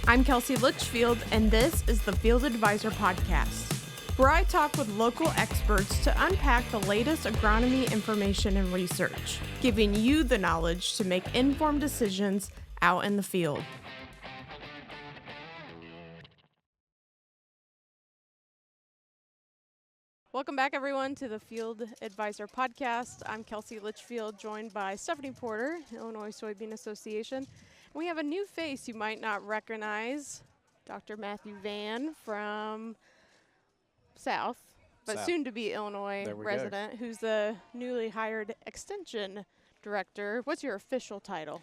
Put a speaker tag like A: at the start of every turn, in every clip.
A: I'm Kelsey Litchfield, and this is the Field Advisor Podcast, where I talk with local experts to unpack the latest agronomy information and research, giving you the knowledge to make informed decisions out in the field. Welcome back, everyone, to the Field Advisor Podcast. I'm Kelsey Litchfield, joined by Stephanie Porter, Illinois Soybean Association. And we have a new face you might not recognize, Dr. Matthew Vann from South, but soon to be Illinois resident, who's the newly hired Extension Director. What's your official title?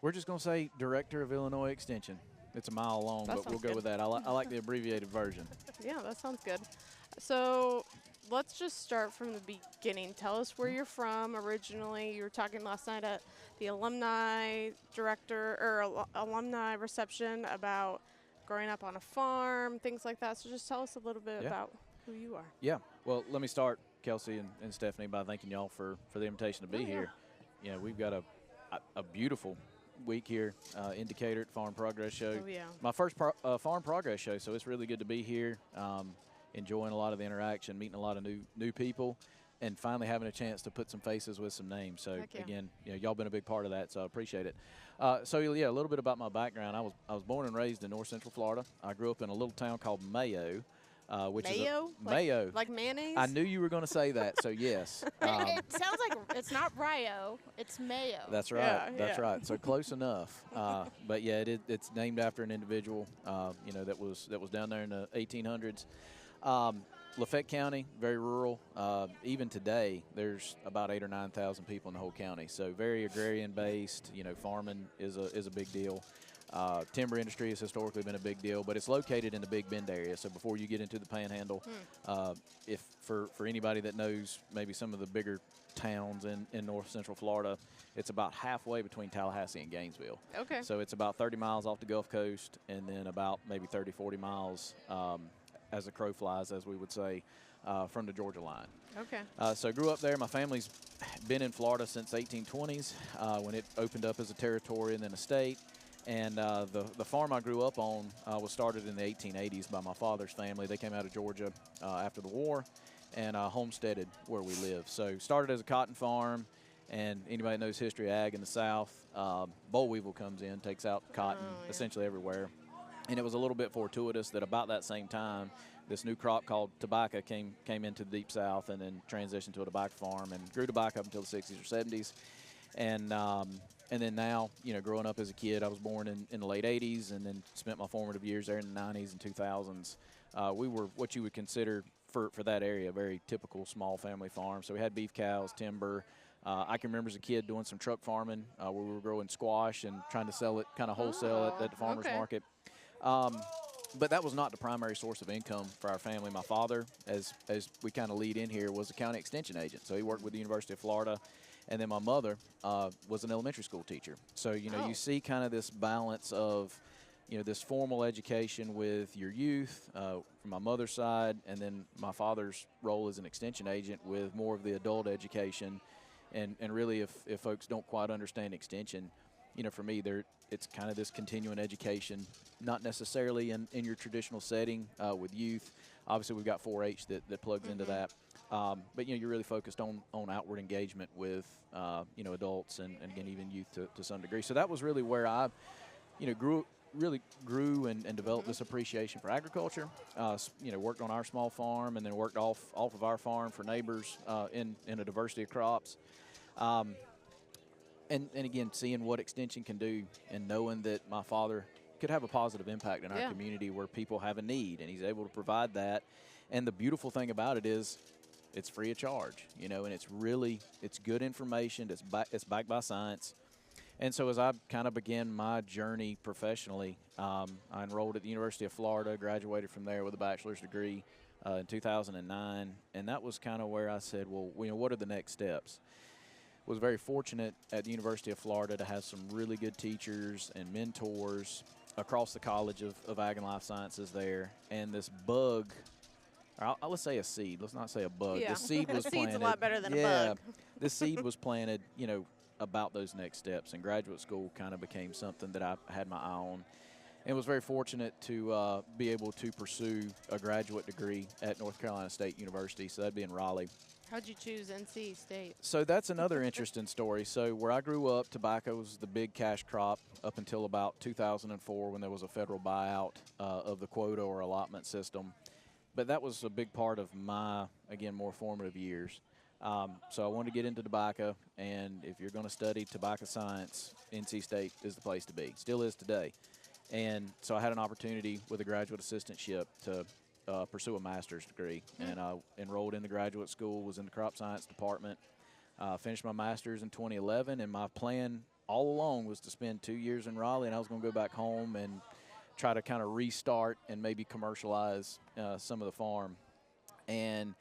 B: We're just going to say Director of Illinois Extension. It's a mile long, but we'll go with that. I like the abbreviated version.
A: Yeah, that sounds good. So let's just start from the beginning. Tell us where you're from originally. You were talking last night at the alumni director or alumni reception about growing up on a farm, things like that. So just tell us a little bit about who you are.
B: Yeah. Well, let me start, Kelsey and Stephanie, by thanking y'all for the invitation to be here. You know, we've got a beautiful week here, Indicator at Farm Progress Show.
A: Oh, yeah.
B: My first Farm Progress Show, so it's really good to be here. Enjoying a lot of the interaction, meeting a lot of new people, and finally having a chance to put some faces with some names. So again, y'all been a big part of that, so I appreciate it. So yeah, a little bit about my background. I was born and raised in North Central Florida. I grew up in a little town called Mayo, which
A: Mayo?
B: is Mayo,
A: like mayonnaise.
B: I knew you were going to say that, so yes.
C: It sounds like it's not Rio, it's Mayo.
B: That's right. That's right. So close enough. But yeah, it's named after an individual, that was down there in the 1800s. Lafayette County, very rural. Even today, there's about 8,000 or 9,000 people in the whole county. So very agrarian-based. Farming is a big deal. Timber industry has historically been a big deal, but it's located in the Big Bend area. So before you get into the Panhandle, if for anybody that knows maybe some of the bigger towns in North Central Florida, it's about halfway between Tallahassee and Gainesville.
A: Okay.
B: So it's about 30 miles off the Gulf Coast, and then about maybe 30, 40 miles as the crow flies, as we would say, from the Georgia line.
A: Okay.
B: So I grew up there. My family's been in Florida since the 1820s when it opened up as a territory and then a state. And the farm I grew up on was started in the 1880s by my father's family. They came out of Georgia after the war and homesteaded where we live. So started as a cotton farm, and anybody that knows history of ag in the South, boll weevil comes in, takes out cotton essentially everywhere. And it was a little bit fortuitous that about that same time, this new crop called tobacco came into the Deep South and then transitioned to a tobacco farm and grew tobacco up until the 60s or 70s. And then now, growing up as a kid, I was born in the late 80s and then spent my formative years there in the 90s and 2000s. We were what you would consider for that area a very typical small family farm. So we had beef cows, timber. I can remember as a kid doing some truck farming where we were growing squash and trying to sell it kind of wholesale at the farmer's market. But that was not the primary source of income for our family. My father, as we kind of lead in here, was a county extension agent. So he worked with the University of Florida. And then my mother was an elementary school teacher. So, you see kind of this balance of, this formal education with your youth from my mother's side, and then my father's role as an extension agent with more of the adult education. And really, if folks don't quite understand extension, for me, it's kind of this continuing education, not necessarily in your traditional setting with youth. Obviously, we've got 4-H that plugs into that. But, you're really focused on outward engagement with, adults and again, even youth to some degree. So that was really where I, grew and developed this appreciation for agriculture. Worked on our small farm and then worked off of our farm for neighbors in a diversity of crops. And again, seeing what extension can do and knowing that my father could have a positive impact in our community where people have a need, and he's able to provide that. And the beautiful thing about it is it's free of charge, and it's good information. It's backed by science. And so as I kind of began my journey professionally, I enrolled at the University of Florida, graduated from there with a bachelor's degree in 2009. And that was kind of where I said, well, what are the next steps? Was very fortunate at the University of Florida to have some really good teachers and mentors across the College of Ag and Life Sciences there. And this bug, let's say a seed. Let's not say a bug.
A: Yeah.
B: The seed was planted.
A: Seed's a lot better than a bug.
B: The seed was planted, about those next steps. And graduate school kind of became something that I had my eye on. and was very fortunate to be able to pursue a graduate degree at North Carolina State University. So that'd be in Raleigh.
A: How'd you choose NC State?
B: So that's another interesting story. So where I grew up, tobacco was the big cash crop up until about 2004 when there was a federal buyout of the quota or allotment system. But that was a big part of my, again, more formative years. So I wanted to get into tobacco, and if you're going to study tobacco science, NC State is the place to be. Still is today. And so I had an opportunity with a graduate assistantship to pursue a master's degree. And I enrolled in the graduate school, was in the crop science department, finished my master's in 2011, and my plan all along was to spend 2 years in Raleigh, and I was going to go back home and try to kind of restart and maybe commercialize some of the farm. And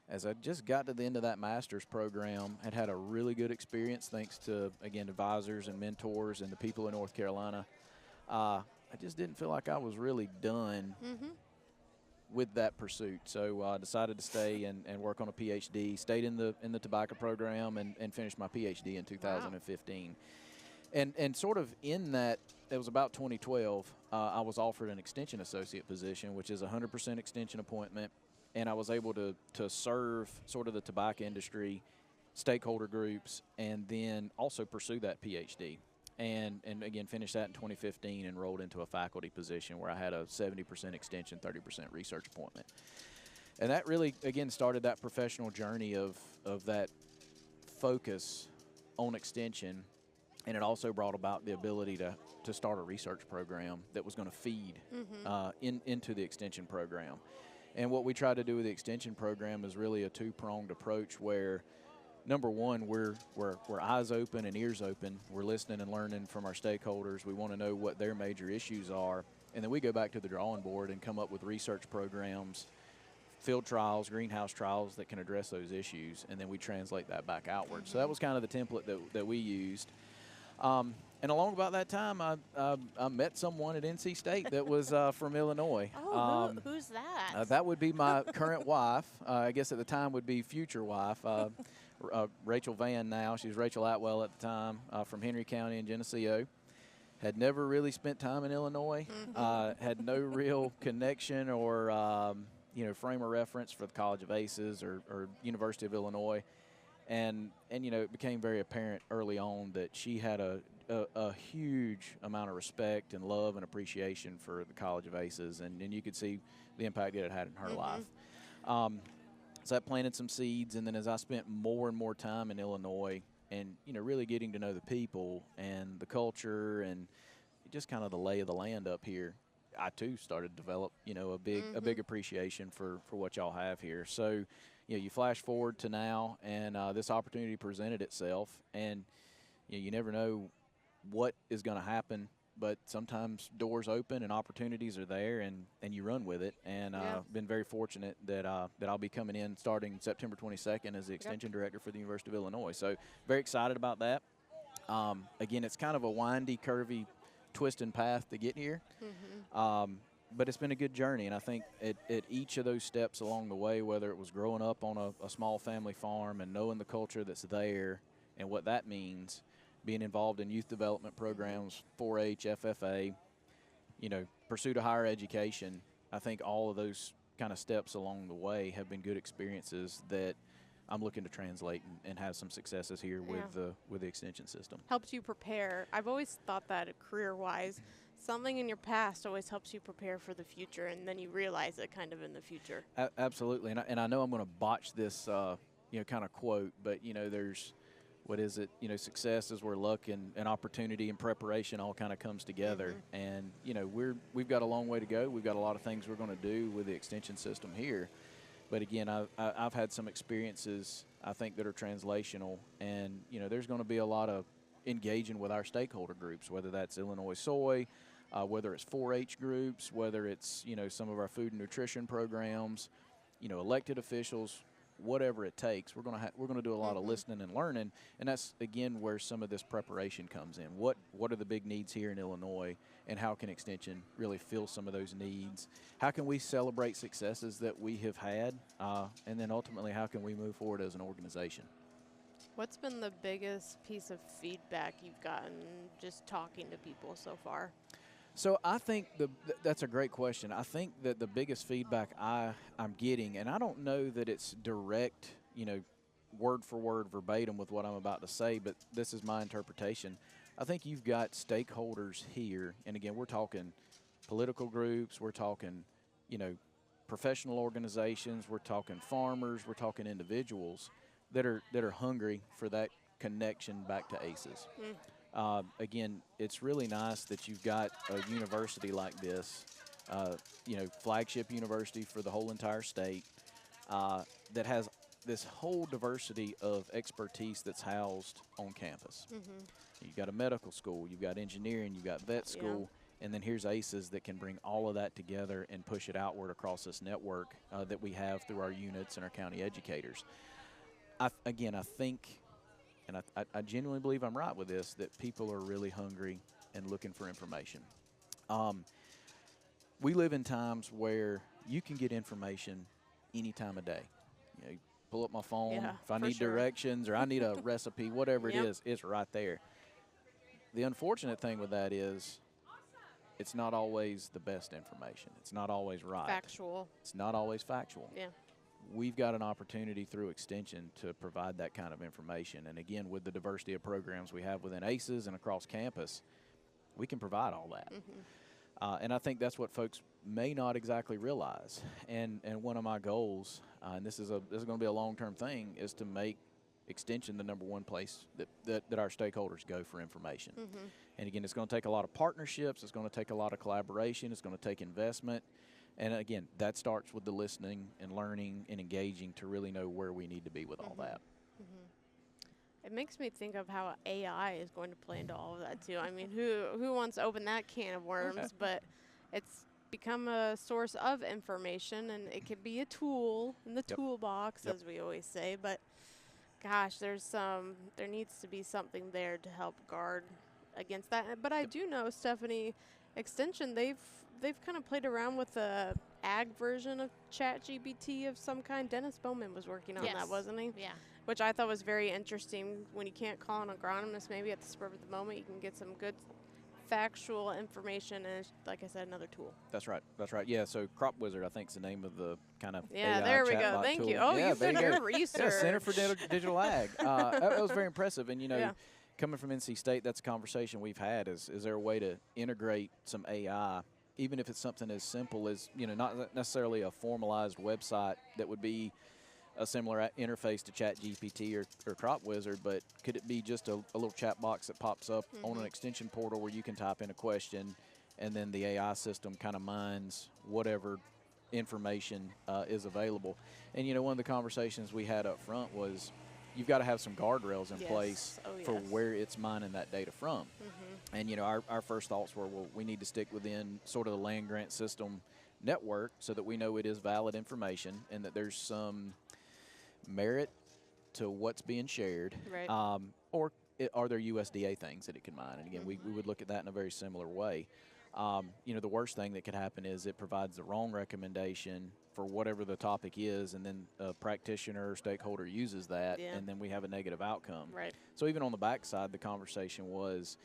B: as I just got to the end of that master's program, had a really good experience thanks to, again, advisors and mentors and the people in North Carolina. I just didn't feel like I was really done with that pursuit. So I decided to stay and work on a PhD, stayed in the tobacco program and finished my PhD in 2015. Wow. And sort of in that, it was about 2012, I was offered an extension associate position, which is a 100% extension appointment. And I was able to serve sort of the tobacco industry, stakeholder groups, and then also pursue that PhD. And again, finished that in 2015 and rolled into a faculty position where I had a 70% extension, 30% research appointment. And that really, again, started that professional journey of that focus on extension. And it also brought about the ability to start a research program that was going to feed into the extension program. And what we try to do with the extension program is really a two-pronged approach where, number one, we're eyes open and ears open. We're listening and learning from our stakeholders. We want to know what their major issues are. And then we go back to the drawing board and come up with research programs, field trials, greenhouse trials that can address those issues. And then we translate that back outward. So that was kind of the template that we used. And along about that time, I met someone at NC State that was from Illinois.
C: Oh, who's that?
B: That would be my current wife. I guess at the time would be future wife, Rachel Vann now. She was Rachel Atwell at the time from Henry County in Geneseo. Had never really spent time in Illinois. Had no real connection or frame of reference for the College of Aces or University of Illinois. And it became very apparent early on that she had a huge amount of respect and love and appreciation for the College of Aces, and you could see the impact that it had in her life. So that planted some seeds, and then as I spent more and more time in Illinois and, really getting to know the people and the culture and just kind of the lay of the land up here, I too started to develop, a big appreciation for what y'all have here. So, you flash forward to now, and this opportunity presented itself, and you never know what is going to happen, but sometimes doors open and opportunities are there, and you run with it. And I've been very fortunate that I'll be coming in starting September 22nd as the extension director for the University of Illinois. So very excited about that. Again, it's kind of a windy, curvy, twisting path to get here. But it's been a good journey, and I think at each of those steps along the way, whether it was growing up on a small family farm and knowing the culture that's there and what that means, being involved in youth development programs, 4-H, FFA, pursuit of higher education, I think all of those kind of steps along the way have been good experiences that I'm looking to translate and have some successes here with the extension system.
A: Helps you prepare. I've always thought that career-wise, something in your past always helps you prepare for the future, and then you realize it kind of in the future.
B: Absolutely, and I know I'm going to botch this, kind of quote, but there's, what is it? Success is where luck and opportunity and preparation all kind of comes together, and we've got a long way to go. We've got a lot of things we're going to do with the extension system here, but again, I've had some experiences I think that are translational, and there's going to be a lot of engaging with our stakeholder groups, whether that's Illinois Soy, whether it's 4-H groups, whether it's, some of our food and nutrition programs, elected officials, whatever it takes. We're going to do a lot of listening and learning, and that's, again, where some of this preparation comes in. What are the big needs here in Illinois, and how can Extension really fill some of those needs? How can we celebrate successes that we have had, and then ultimately how can we move forward as an organization?
A: What's been the biggest piece of feedback you've gotten just talking to people so far?
B: So I think that's a great question. I think that the biggest feedback I'm getting, and I don't know that it's direct, word for word verbatim with what I'm about to say, but this is my interpretation. I think you've got stakeholders here, and again, we're talking political groups, we're talking, professional organizations, we're talking farmers, we're talking individuals that are hungry for that connection back to ACEs. Again, it's really nice that you've got a university like this, flagship university for the whole entire state, that has this whole diversity of expertise that's housed on campus. You've got a medical school, you've got engineering, you've got vet school, and then here's ACEs that can bring all of that together and push it outward across this network that we have through our units and our county educators. I think, and I genuinely believe I'm right with this, that people are really hungry and looking for information. We live in times where you can get information any time of day. You pull up my phone, if I need directions or I need a recipe, whatever it is, it's right there. The unfortunate thing with that is it's not always the best information. It's not always right.
A: Factual.
B: It's not always factual.
A: Yeah.
B: We've got an opportunity through Extension to provide that kind of information. And again, with the diversity of programs we have within ACES and across campus, we can provide all that. And I think that's what folks may not exactly realize. And one of my goals, and this is going to be a long-term thing, is to make Extension the #1 place that our stakeholders go for information. And again, it's going to take a lot of partnerships. It's going to take a lot of collaboration. It's going to take investment. And again, that starts with the listening and learning and engaging to really know where we need to be with all that.
A: It makes me think of how AI is going to play into all of that too. I mean, who wants to open that can of worms? But it's become a source of information, and it can be a tool in the toolbox, as we always say. But gosh, there needs to be something there to help guard against that. But I do know, Stephanie, Extension, they've kind of played around with the ag version of ChatGPT of some kind. Dennis Bowman was working on that, wasn't he?
C: Yeah.
A: Which I thought was very interesting. When you can't call an agronomist, maybe at the spur of the moment, you can get some good factual information, and it's, like I said, another tool.
B: That's right. Yeah, so Crop Wizard, I think, is the name of the kind of
A: AI
B: there we
A: go. Thank
B: tool.
A: you. Oh,
B: yeah,
A: you've done your research.
B: Yeah, Center for Digital Ag. That was very impressive. And, coming from NC State, that's a conversation we've had. Is there a way to integrate some AI, even if it's something as simple as, not necessarily a formalized website that would be a similar interface to ChatGPT or Crop Wizard, but could it be just a little chat box that pops up on an Extension portal where you can type in a question, and then the AI system kind of mines whatever information is available? And, one of the conversations we had up front was you've got to have some guardrails in place for where it's mining that data from. And, our first thoughts were, well, we need to stick within sort of the land grant system network so that we know it is valid information and that there's some merit to what's being shared.
A: Right.
B: Or are there USDA things that it can mine? And again, we would look at that in a very similar way. The worst thing that could happen is it provides the wrong recommendation for whatever the topic is, and then a practitioner or stakeholder uses that, and then we have a negative outcome.
A: Right.
B: So even on the backside, the conversation was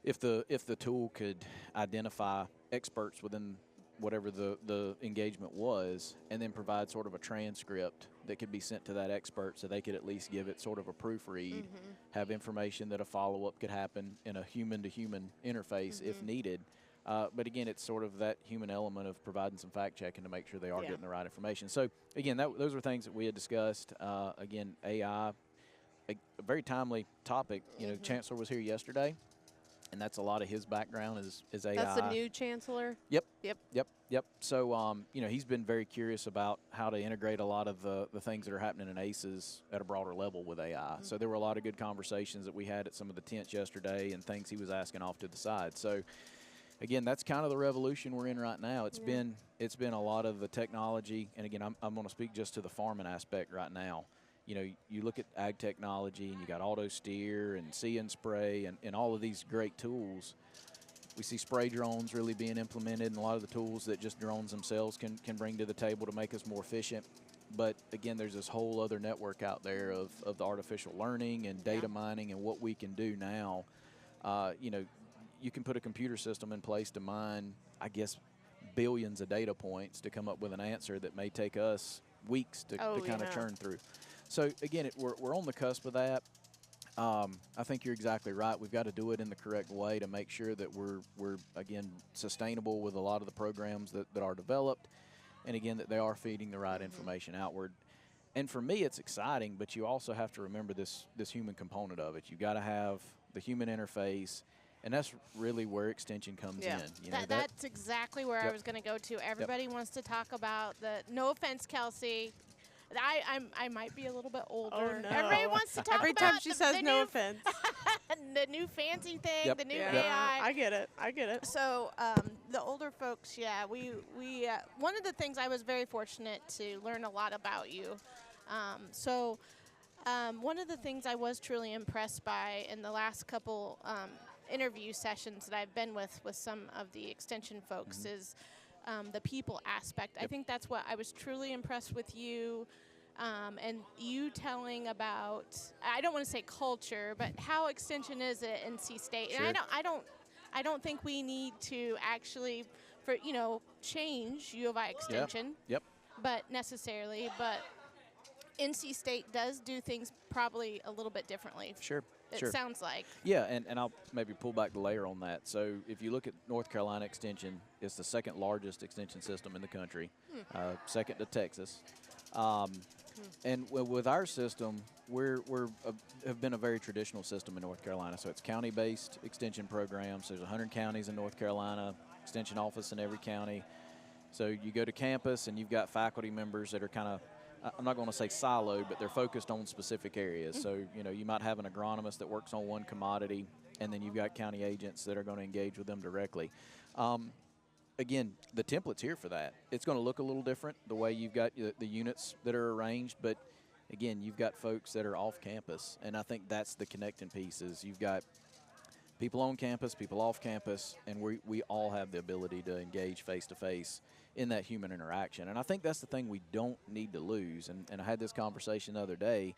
B: if the tool could identify experts within whatever the engagement was, and then provide sort of a transcript that could be sent to that expert so they could at least give it sort of a proofread, have information that a follow-up could happen in a human-to-human interface if needed. But again, it's sort of that human element of providing some fact-checking to make sure they are getting the right information. So again, those were things that we had discussed. Again, AI, a very timely topic. Chancellor was here yesterday, and that's a lot of his background is AI.
A: That's the new chancellor?
B: Yep. So, he's been very curious about how to integrate a lot of the things that are happening in ACES at a broader level with AI. So there were a lot of good conversations that we had at some of the tents yesterday and things he was asking off to the side. So, again, that's kind of the revolution we're in right now. It's been a lot of the technology, and again, I'm going to speak just to the farming aspect right now. You look at ag technology, and you got auto steer and see and spray and all of these great tools. We see spray drones really being implemented, and a lot of the tools that just drones themselves can bring to the table to make us more efficient. But again, there's this whole other network out there of the artificial learning and data mining and what we can do now. you can put a computer system in place to mine, I guess, billions of data points to come up with an answer that may take us weeks to kind of churn through. So again, we're on the cusp of that. I think you're exactly right. We've got to do it in the correct way to make sure that we're again sustainable with a lot of the programs that are developed, and again that they are feeding the right information outward. And for me, it's exciting, but you also have to remember this human component of it. You've got to have the human interface, and that's really where extension comes in. You know,
C: that's exactly where I was going to go to. Everybody wants to talk about the. No offense, Kelsey. I might be a little bit older.
A: Oh, no.
C: Everybody wants to talk
A: Every
C: about
A: time she says no offense.
C: the new fancy thing, the new AI.
A: I get it.
C: So the older folks, we one of the things I was very fortunate to learn a lot about you. One of the things I was truly impressed by in the last couple interview sessions that I've been with some of the extension folks is the people aspect. I think that's what I was truly impressed with you. And you telling about, I don't want to say culture, but how extension is at NC State.
B: Sure.
C: And I don't think we need to actually, change U of I extension.
B: Yep.
C: But NC State does do things probably a little bit differently.
B: Sure.
C: It sounds like.
B: Yeah, and I'll maybe pull back the layer on that. So if you look at North Carolina Extension, it's the second largest extension system in the country, second to Texas. And with our system, have been a very traditional system in North Carolina. So it's county-based extension programs. There's 100 counties in North Carolina, extension office in every county. So you go to campus and you've got faculty members that are kind of, I'm not going to say siloed, but they're focused on specific areas. So, you might have an agronomist that works on one commodity, and then you've got county agents that are going to engage with them directly. Again, the template's here for that. It's going to look a little different, the way you've got the units that are arranged, but again, you've got folks that are off campus, and I think that's the connecting piece is you've got people on campus, people off campus, and we all have the ability to engage face-to-face in that human interaction. And I think that's the thing we don't need to lose. And I had this conversation the other day.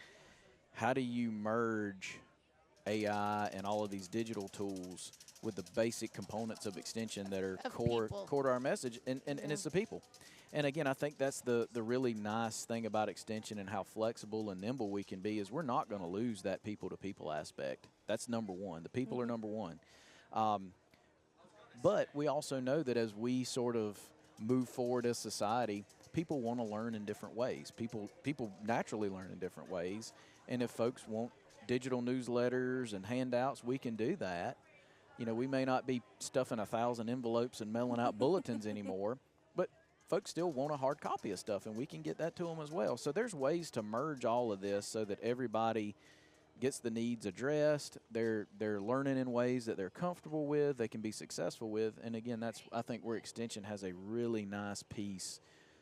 B: How do you merge AI and all of these digital tools with the basic components of extension that are core to our message? And it's the people. And again, I think that's the really nice thing about extension and how flexible and nimble we can be is we're not going to lose that people-to-people aspect. That's number one. The people are number one. But we also know that as we sort of move forward as society, people want to learn in different ways. People naturally learn in different ways. And if folks want digital newsletters and handouts, we can do that. We may not be stuffing 1,000 envelopes and mailing out bulletins anymore, but folks still want a hard copy of stuff, and we can get that to them as well. So there's ways to merge all of this so that everybody gets the needs addressed. They're learning in ways that they're comfortable with, they can be successful with. And again, that's, I think, where extension has a really nice piece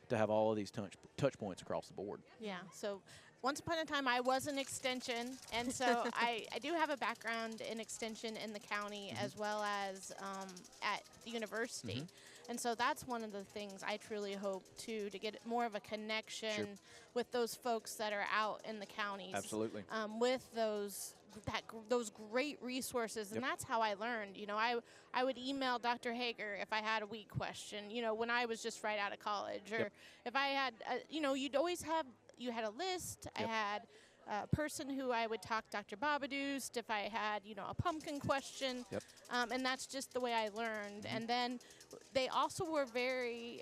B: to have all of these touch points across the board.
C: Yeah, so once upon a time I was an extension, and so I do have a background in extension in the county as well as at the university. And so that's one of the things I truly hope to get more of a connection with those folks that are out in the counties.
B: Absolutely.
C: With those great resources, and that's how I learned. I would email Dr. Hager if I had a weak question, when I was just right out of college, or if I had, you had a list. I had a person who I would talk Dr. Babadoust if I had, a pumpkin question. And that's just the way I learned. And then they also were very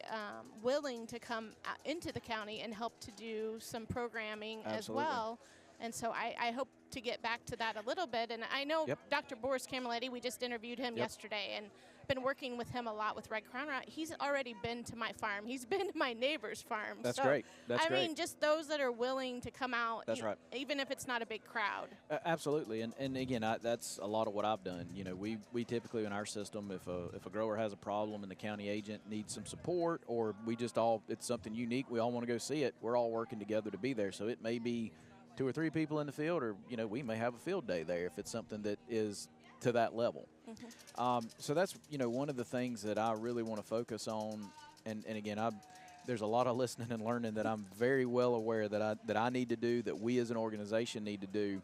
C: willing to come into the county and help to do some programming as well. And so I hope to get back to that a little bit. And I know Dr. Boris Camilletti, we just interviewed him yesterday, and been working with him a lot with Red Crown. He's already been to my farm. He's been to my neighbor's farm.
B: That's great.
C: I mean, just those that are willing to come out,
B: that's right.
C: Even if it's not a big crowd.
B: Absolutely. And again, that's a lot of what I've done. We typically in our system, if a grower has a problem and the county agent needs some support, or it's something unique, we all want to go see it, we're all working together to be there. So it may be 2 or 3 people in the field, or we may have a field day there if it's something that is to that level. So that's one of the things that I really want to focus on. And again, there's a lot of listening and learning that I'm very well aware that I need to do, that we as an organization need to do.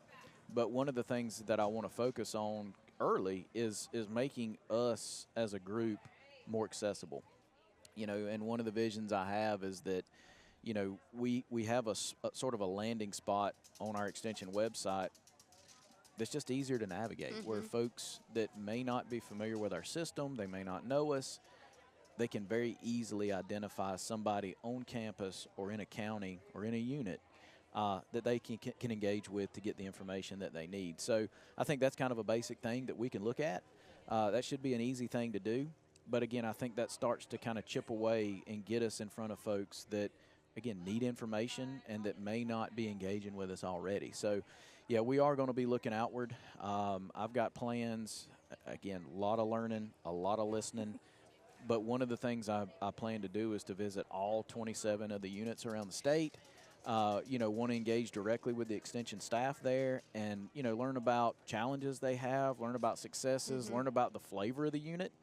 B: But one of the things that I want to focus on early is making us as a group more accessible. You know, and one of the visions I have is that, you know, we have a sort of a landing spot on our extension website that's just easier to navigate, where folks that may not be familiar with our system, they may not know us, they can very easily identify somebody on campus or in a county or in a unit that they can engage with to get the information that they need. So I think that's kind of a basic thing that we can look at. That should be an easy thing to do. But again, I think that starts to kind of chip away and get us in front of folks that, again, need information and that may not be engaging with us already. So, yeah, we are going to be looking outward. I've got plans. Again, a lot of learning, a lot of listening. But one of the things I plan to do is to visit all 27 of the units around the state. You know, want to engage directly with the extension staff there and, you know, learn about challenges they have, learn about successes, learn about the flavor of the unit,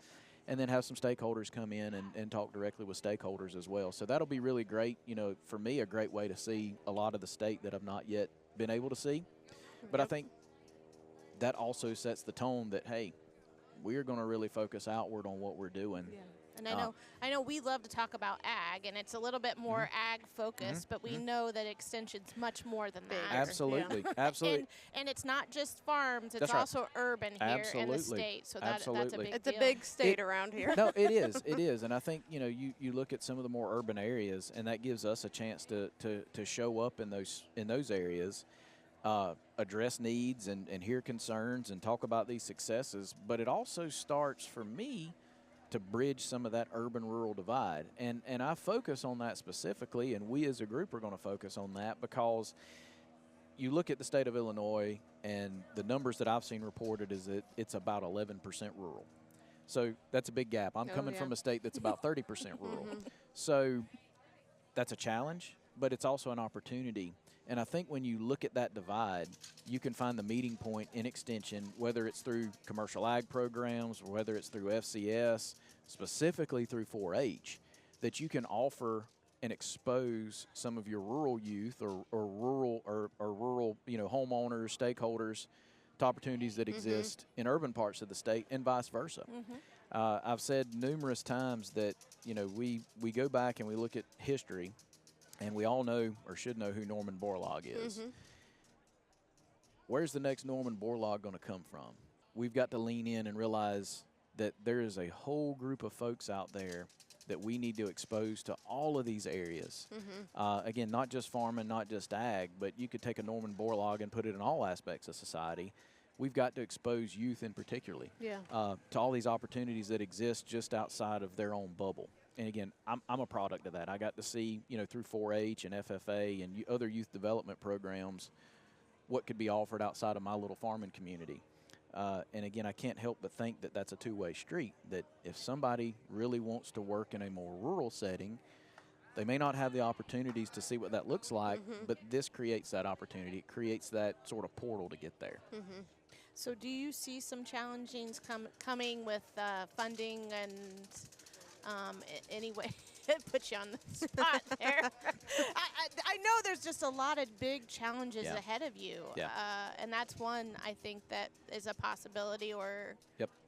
B: and then have some stakeholders come in and talk directly with stakeholders as well. So that'll be really great. You know, for me, a great way to see a lot of the state that I've not yet been able to see. But I think that also sets the tone that, hey, we're going to really focus outward on what we're doing.
C: Yeah. And I know we love to talk about ag, and it's a little bit more ag focused, but we know that extension's much more than that.
B: Absolutely, absolutely.
C: And it's not just farms; it's
B: That's right.
C: also urban here in the state. So that's a big deal.
A: It's a big state around here.
B: No, it is. It is. And I think, you know, you look at some of the more urban areas, and that gives us a chance to show up in those areas, address needs and hear concerns and talk about these successes. But it also starts, for me, to bridge some of that urban-rural divide. And I focus on that specifically, and we as a group are going to focus on that because you look at the state of Illinois, and the numbers that I've seen reported is that it's about 11% rural. So that's a big gap. I'm coming from a state that's about 30% rural. So that's a challenge, but it's also an opportunity. And I think when you look at that divide, you can find the meeting point in extension, whether it's through commercial ag programs, or whether it's through FCS, specifically through 4-H, that you can offer and expose some of your rural youth or rural, you know, homeowners, stakeholders to opportunities that exist in urban parts of the state and vice versa. I've said numerous times that, you know, we go back and we look at history, and we all know or should know who Norman Borlaug is. Where's the next Norman Borlaug going to come from? We've got to lean in and realize that there is a whole group of folks out there that we need to expose to all of these areas. Again, not just farming, not just ag, but you could take a Norman Borlaug and put it in all aspects of society. We've got to expose youth in particularly to all these opportunities that exist just outside of their own bubble. And again, I'm a product of that. I got to see, you know, through 4-H and FFA and other youth development programs, what could be offered outside of my little farming community. And again, I can't help but think that that's a two-way street, that if somebody really wants to work in a more rural setting, they may not have the opportunities to see what that looks like, but this creates that opportunity. It creates that sort of portal to get there.
C: So do you see some challenges coming with funding and anyway? It puts you on the spot there. I know there's just a lot of big challenges ahead of you, and that's one I think that is a possibility or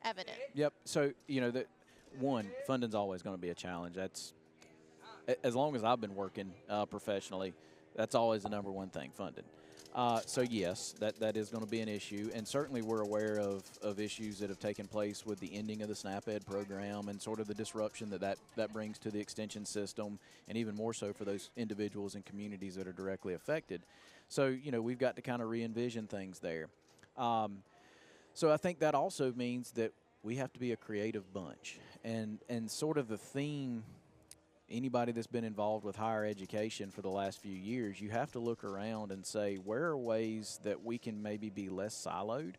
C: evident.
B: So, you know, that one, funding's always going to be a challenge. That's, as long as I've been working professionally, that's always the number one thing, funding. So yes, that is going to be an issue, and certainly we're aware of issues that have taken place with the ending of the SNAP-Ed program and sort of the disruption that brings to the extension system, and even more so for those individuals and communities that are directly affected. So, you know, we've got to kind of re-envision things there. So I think that also means that we have to be a creative bunch, and sort of the theme. Anybody that's been involved with higher education for the last few years, you have to look around and say, where are ways that we can maybe be less siloed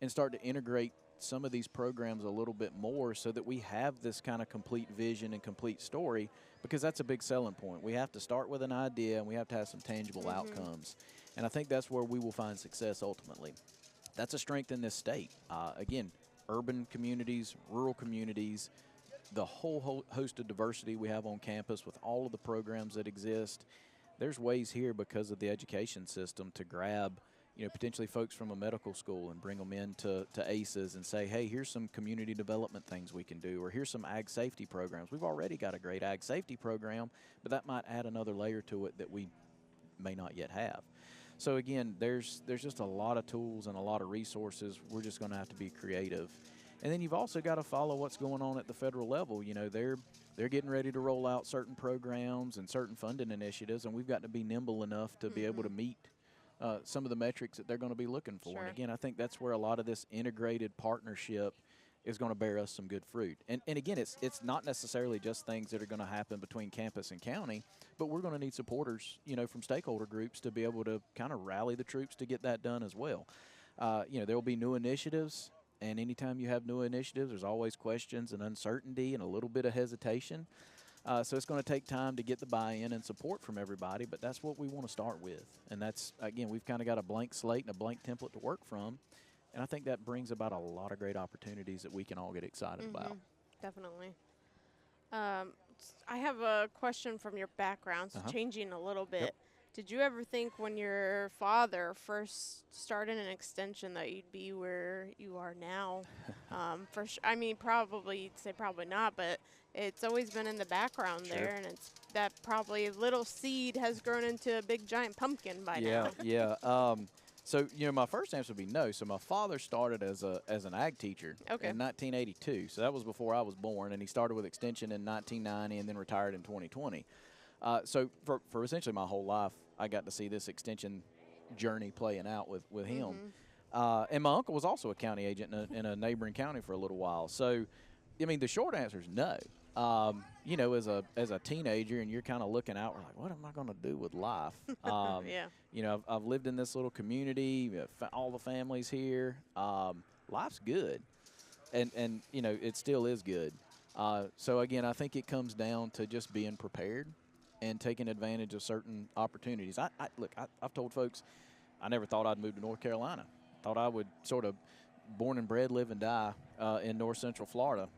B: and start to integrate some of these programs a little bit more so that we have this kind of complete vision and complete story, because that's a big selling point. We have to start with an idea, and we have to have some tangible outcomes. And I think that's where we will find success ultimately. That's a strength in this state. Again, urban communities, rural communities, the whole host of diversity we have on campus with all of the programs that exist. There's ways here because of the education system to grab, potentially folks from a medical school and bring them into ACEs and say, hey, here's some community development things we can do, or here's some ag safety programs. We've already got a great ag safety program, but that might add another layer to it that we may not yet have. So again, there's just a lot of tools and a lot of resources. We're just going to have to be creative. And then you've also got to follow what's going on at the federal level. They're getting ready to roll out certain programs and certain funding initiatives, and we've got to be nimble enough to be able to meet some of the metrics that they're going to be looking for.
A: Sure.
B: And again, I think that's where a lot of this integrated partnership is going to bear us some good fruit. And again, it's not necessarily just things that are going to happen between campus and county, but we're going to need supporters, from stakeholder groups to be able to kind of rally the troops to get that done as well. There will be new initiatives, and anytime you have new initiatives, there's always questions and uncertainty and a little bit of hesitation. So it's going to take time to get the buy-in and support from everybody, but that's what we want to start with. And that's, again, we've kind of got a blank slate and a blank template to work from. And I think that brings about a lot of great opportunities that we can all get excited about.
A: Definitely. I have a question from your background, so changing a little bit.
B: Yep.
A: Did you ever think when your father first started an extension that you'd be where you are now? I mean, probably, you'd say probably not, but it's always been in the background there, and it's that probably little seed has grown into a big giant pumpkin by now.
B: Yeah. So, my first answer would be no. So my father started as an ag teacher in 1982. So that was before I was born, and he started with extension in 1990 and then retired in 2020. So for essentially my whole life, I got to see this extension journey playing out with him. And my uncle was also a county agent in a neighboring county for a little while. So, I mean, the short answer is no. As a teenager, and you're kind of looking out, we're like, what am I going to do with life? I've lived in this little community, all the families here. Life's good, and it still is good. So again, I think it comes down to just being prepared and taking advantage of certain opportunities. I've told folks I never thought I'd move to North Carolina. Thought I would sort of born and bred, live and die in North Central Florida,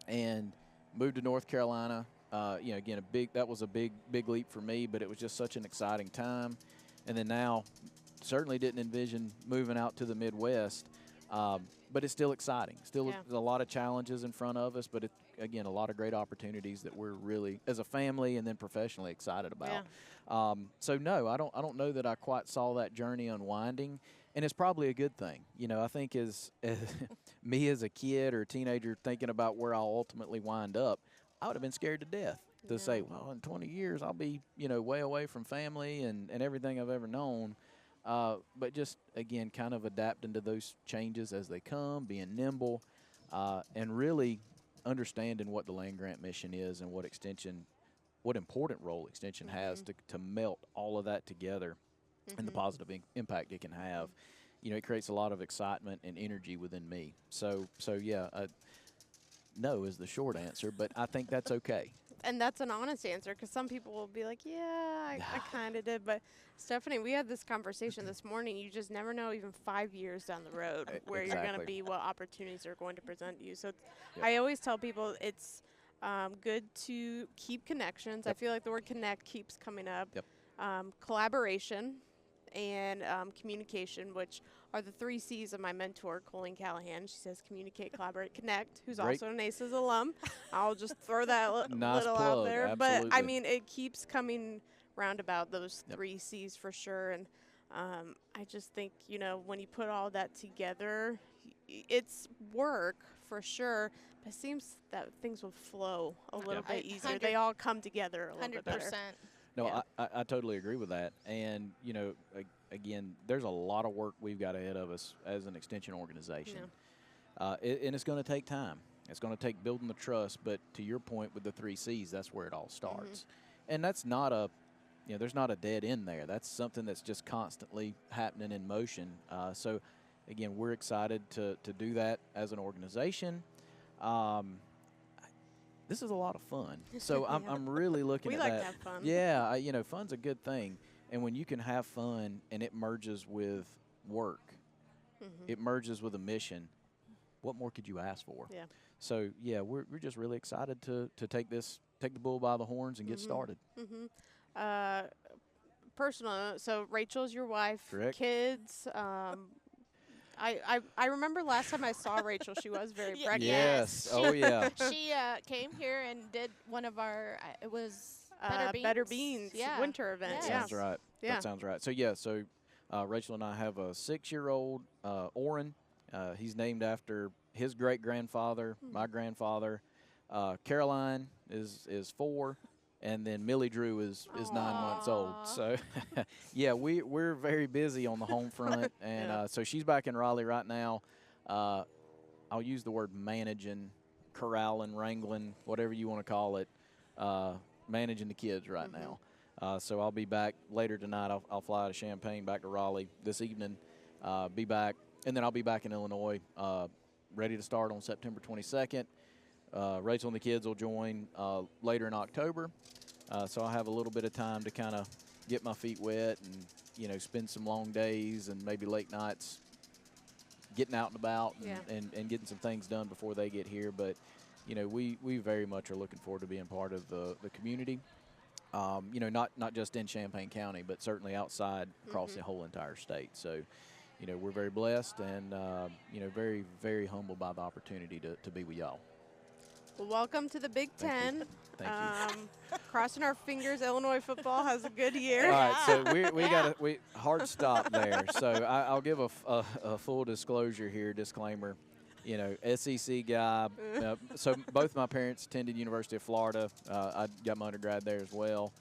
B: and moved to North Carolina. Again, that was a big leap for me, but it was just such an exciting time. And then now, certainly didn't envision moving out to the Midwest, but it's still exciting. There's a lot of challenges in front of us, but again, a lot of great opportunities that we're really, as a family and then professionally, excited about. So no, I don't know that I quite saw that journey unwinding, and it's probably a good thing. I think as me as a kid or teenager thinking about where I'll ultimately wind up, I would have been scared to death to say, well, in 20 years I'll be, way away from family and everything I've ever known. But just, again, kind of adapting to those changes as they come, being nimble, and really understanding what the land grant mission is and what important role extension has to melt all of that together and the positive impact it can have. It creates a lot of excitement and energy within me. So yeah, no is the short answer, but I think that's okay.
A: And that's an honest answer, because some people will be like, I kind of did. But Stephanie, we had this conversation this morning. You just never know, even 5 years down the road, where you're going to be, what opportunities are going to present you. So I always tell people it's good to keep connections. I feel like the word connect keeps coming up. Collaboration and communication, which are the 3 C's of my mentor, Colleen Callahan. She says communicate, collaborate, connect, who's also an ACES alum. I'll just throw that little out there.
B: Absolutely.
A: But, I mean, it keeps coming round about those 3 C's for sure. And I just think, when you put all that together, it's work for sure, but it seems that things will flow a little bit easier. They all come together a little bit better.
C: 100%.
B: No, I totally agree with that. And, again, there's a lot of work we've got ahead of us as an extension organization. And it's going to take time. It's going to take building the trust. But to your point with the 3 C's, that's where it all starts. And that's not there's not a dead end there. That's something that's just constantly happening in motion. So, again, we're excited to do that as an organization. This is a lot of fun. So I'm really looking at that.
A: We like to have fun.
B: Yeah, fun's a good thing. And when you can have fun and it merges with work, it merges with a mission, what more could you ask for? Yeah. So, yeah, we're just really excited to take the bull by the horns and get started.
A: personal, so Rachel's your wife,
B: Correct.
A: kids. I remember last time I saw Rachel, she was very
C: Yeah.
A: pregnant.
B: Yes.
C: She-
B: Oh, yeah.
C: She came here and did one of our. It was
A: Better Beans
C: Yeah.
A: winter event.
C: Yes.
A: Yeah.
B: Sounds right.
A: Yeah.
B: That sounds right. So, yeah, Rachel and I have a 6-year-old, Orrin. He's named after his great-grandfather, my grandfather. Caroline is 4, and then Millie Drew is 9 months old.
C: Aw.
B: So, yeah, we're very busy on the home front, and
A: Yeah.
B: so she's back in Raleigh right now. I'll use the word managing, corralling, wrangling, whatever you want to call it, managing the kids right now. So I'll be back later tonight. I'll fly to Champaign back to Raleigh this evening, be back, and then I'll be back in Illinois, ready to start on September 22nd. Rachel and the kids will join later in October, so I'll have a little bit of time to kind of get my feet wet and, you know, spend some long days and maybe late nights getting out and about and getting some things done before they get here. But, you know, we very much are looking forward to being part of the community, you know, not just in Champaign County, but certainly outside across the whole entire state. So, you know, we're very blessed and, you know, very, very humbled by the opportunity to be with y'all.
A: Well, welcome to the Big
B: Thank you.
A: Ten.
B: Thank you.
A: Crossing our fingers, Illinois football has a good year.
B: All right, so we got a hard stop there. So I'll give a full disclosure here, disclaimer. You know, SEC guy. So both my parents attended University of Florida. I got my undergrad there as well,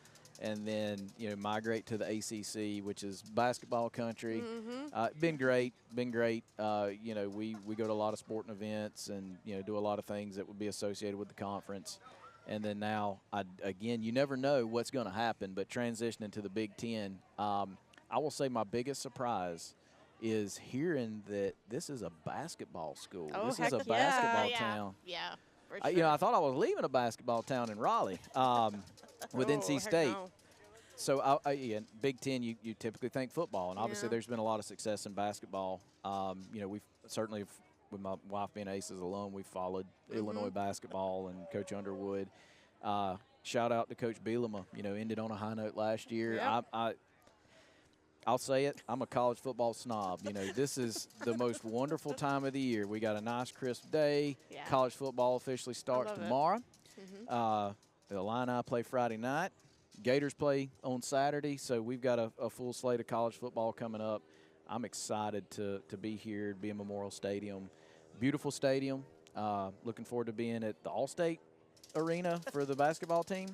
B: and then, you know, migrate to the ACC, which is basketball country. Been great. You know, we go to a lot of sporting events and, you know, do a lot of things that would be associated with the conference. And then now, again, you never know what's going to happen, but transitioning to the Big Ten, I will say my biggest surprise is hearing that this is a basketball school.
A: Oh,
B: this is
A: heck
B: a basketball
C: yeah.
B: town.
C: Yeah. For sure.
B: You know, I thought I was leaving a basketball town in Raleigh with
A: Oh,
B: NC
A: heck
B: State.
A: no.
B: So, yeah, Big Ten, you typically think football, and obviously
A: Yeah.
B: there's been a lot of success in basketball. You know, we've certainly, with my wife being Aces alum, we've followed Illinois basketball and Coach Underwood. Shout out to Coach Bielema. You know, ended on a high note last year.
A: Yep.
B: I'll say it. I'm a college football snob. You know, this is the most wonderful time of the year. We got a nice, crisp day.
C: Yeah.
B: College football officially starts
A: love it.
B: tomorrow. The Illini play Friday night. Gators play on Saturday. So we've got a full slate of college football coming up. I'm excited to be here, to be in Memorial Stadium. Beautiful stadium. Looking forward to being at the Allstate Arena for the basketball team.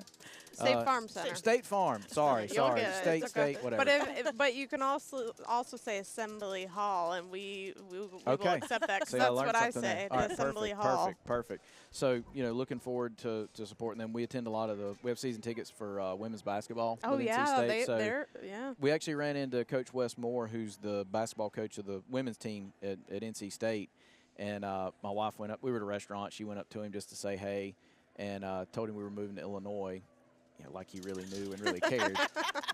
A: State Farm Center.
B: State Farm. Sorry.
A: You'll get it.
B: State,
A: It's okay.
B: state, whatever.
A: But you can also say Assembly Hall, and we will
B: Okay.
A: accept that because
B: See,
A: that's
B: learned
A: what I
B: something
A: say.
B: there.
A: The
B: All right,
A: Assembly
B: perfect,
A: Hall.
B: Perfect. So, you know, looking forward to supporting them. We attend a lot of we have season tickets for women's basketball.
A: Oh
B: with
A: yeah,
B: NC State. So
A: they're yeah.
B: we actually ran into Coach Wes Moore, who's the basketball coach of the women's team at NC State. And my wife went up. We were at a restaurant. She went up to him just to say hey, and told him we were moving to Illinois. You know, like he really knew and really cared.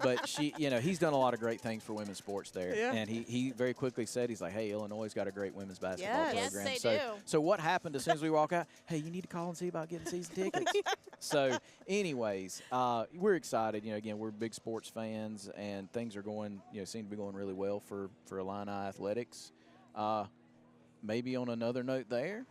B: But she, you know, he's done a lot of great things for women's sports there.
A: Yeah.
B: And he very quickly said, he's like, hey, Illinois got a great women's basketball
A: Yes.
B: program.
C: Yes, they do.
B: So what happened as soon as we walk out? Hey, you need to call and see about getting season tickets. So, anyways, we're excited. You know, again, we're big sports fans, and things are going, you know, seem to be going really well for Illini athletics. Maybe on another note there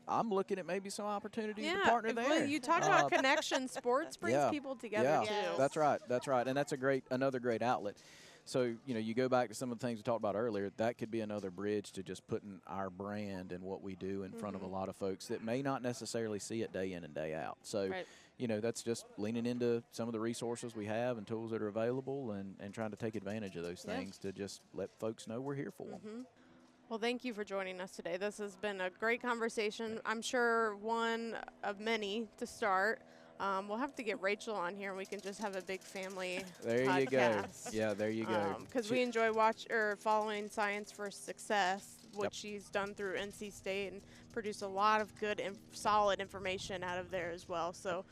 B: I'm looking at maybe some opportunities to partner there.
A: Well, you talk about connection. Sports brings
B: yeah,
A: people together
B: yeah,
A: too.
B: That's right, and that's another great outlet. So, you know, you go back to some of the things we talked about earlier, that could be another bridge to just putting our brand and what we do in front of a lot of folks that may not necessarily see it day in and day out. So,
A: Right.
B: you know, that's just leaning into some of the resources we have and tools that are available and trying to take advantage of those things to just let folks know we're here for them.
A: Well, thank you for joining us today. This has been a great conversation. I'm sure one of many to start. We'll have to get Rachel on here, and we can just have a big family
B: There
A: podcast.
B: you go. Yeah, there you go.
A: Because we enjoy following Science for Success, which she's done through NC State, and produce a lot of good and solid information out of there as well. So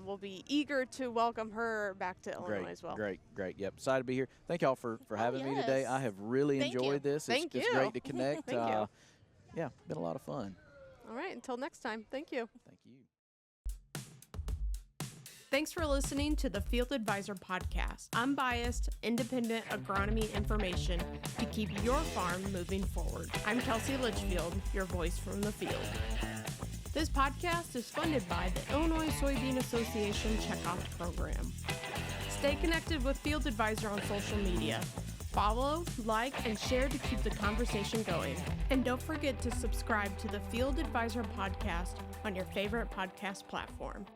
A: we'll be eager to welcome her back to Illinois as well.
B: Great. Yep, excited to be here. Thank y'all for having me today.
C: yes.
B: I have really
C: Thank
B: enjoyed
C: you.
B: this.
A: Thank
B: It's
A: you.
B: great to connect.
A: Thank you.
B: Yeah, been a lot of fun.
A: All right, until next time. Thank you.
B: Thank you.
A: Thanks for listening to the Field Advisor Podcast. Unbiased, independent agronomy information to keep your farm moving forward. I'm Kelsey Litchfield, your voice from the field. This podcast is funded by the Illinois Soybean Association Checkoff Program. Stay connected with Field Advisor on social media. Follow, like, and share to keep the conversation going. And don't forget to subscribe to the Field Advisor Podcast on your favorite podcast platform.